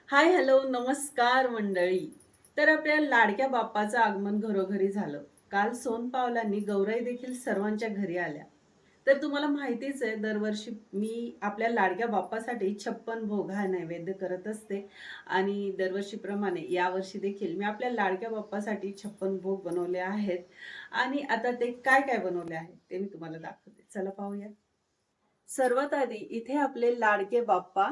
Hi hello नमस्कार मंडळी. तर आपल्या लाडक्या बाप्पाचं आगमन घरोघरी झालं. काल सोनपावलांनी गौराई देखील सर्वांच्या घरी आल्या. तर तुम्हाला माहितीच आहे, दरवर्षी मी आपल्या लाडक्या बाप्पासाठी 56 भोग हा नैवेद्य करत असते. आणि दरवर्षीप्रमाणे यावर्षी देखील मी आपल्या लाडक्या बाप्पासाठी 56 भोग बनवले आहेत. आणि आता ते काय काय बनवले आहेत ते मी तुम्हाला दाखवते. चला पाहूया. सर्वात आधी इथे आपले लाडके बाप्पा,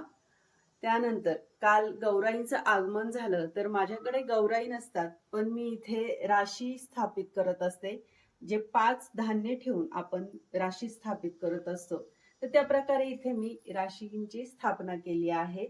त्यानंतर काल गौराईंचं आगमन झालं. तर माझ्याकडे गौराई नसतात, पण मी इथे राशी स्थापित करत असते. जे 5 धान्य ठेवून आपण राशी स्थापित करत असतो, तर त्या प्रकारे इथे मी राशींची स्थापना केली आहे.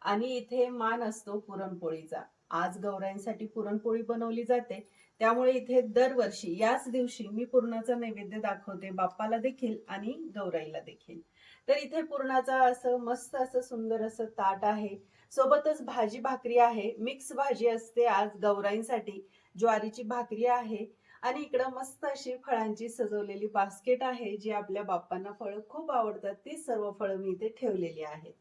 आणि इथे मान असतो पुरणपोळीचा. आज गौराईंसाठी पुरणपोळी बनवली जाते, त्यामुळे इथे दरवर्षी याच दिवशी मी पुरणाचा नैवेद्य दाखवते, बाप्पाला देखील आणि गौराईला देखील. तर इथे पुरणाचा असं मस्त असं सुंदर असं ताट आहे. सोबतच भाजी भाकरी आहे, मिक्स भाजी असते आज गौराईंसाठी. ज्वारीची भाकरी आहे. आणि इकडं मस्त अशी फळांची सजवलेली बास्केट आहे, जी आपल्या बाप्पांना फळं खूप आवडतात, ती सर्व फळं मी इथे ठेवलेली आहेत.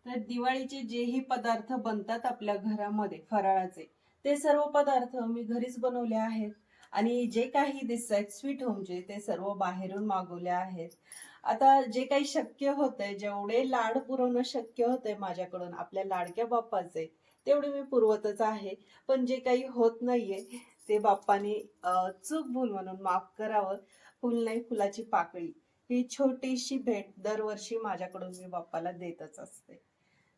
तर दिवाळीचे जेही पदार्थ बनतात आपल्या घरामध्ये फराळाचे, ते सर्व पदार्थ मी घरीच बनवले आहेत. आणि जे काही दिसत आहेत स्वीट होमचे, ते सर्व बाहेरून मागवले आहेत. आता जे काही शक्य होतंय, जेवढे लाड पुरवणं शक्य होतंय माझ्याकडून आपल्या लाडक्या बाप्पाचे, तेवढे मी पुरवतच आहे. पण जे काही होत नाहीये, ते बाप्पाने चूक भूल म्हणून माफ करावं. फुल नाही फुलाची पाकळी, ही छोटीशी भेट दरवर्षी माझ्याकडून मी बाप्पाला देतच असते.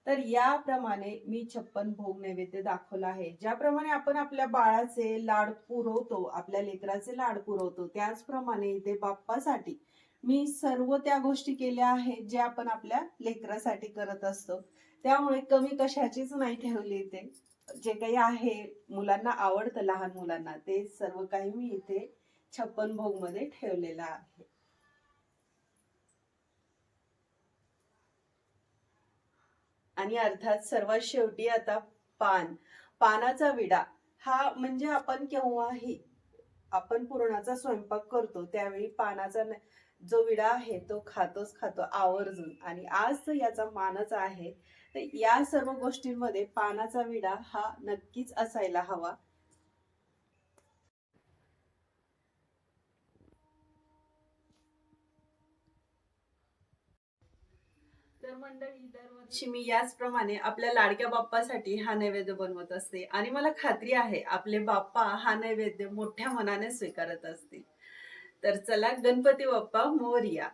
तर याप्रमाणे मी 56 भोग नैवेद्य दाखवला आहे. ज्याप्रमाणे आपण आपल्या बाळाचे लाड पुरवतो, आपल्या लेकराचे लाड पुरवतो, त्याचप्रमाणे इथे बाप्पासाठी मी सर्व त्या गोष्टी केल्या आहेत, ज्या आपण आपल्या लेकरासाठी करत असतो. त्यामुळे कमी कशाचीच नाही ठेवली इथे. जे काही आहे मुलांना आवडतं, लहान मुलांना, ते सर्व काही मी इथे 56 भोग मध्ये ठेवलेलं आहे. आणि अर्थात सर्वात शेवटी आता पान. पानाचा विडा हा म्हणजे आपण केव्हाही आपण पुरणाचा स्वयंपाक करतो त्यावेळी पानाचा जो विडा आहे तो खातोच खातो आवर्जून. आणि आज तर याचा मानच आहे. तर या सर्व गोष्टींमध्ये पानाचा विडा हा नक्कीच असायला हवा. तर मंडळी, दरवर्षी मी याचप्रमाणे आपल्या लाडक्या बाप्पासाठी हा नैवेद्य बनवत असते. आणि मला खात्री आहे आपले बाप्पा हा नैवेद्य मोठ्या मनाने स्वीकारत असतील. तर चला, गणपती बाप्पा मोरया.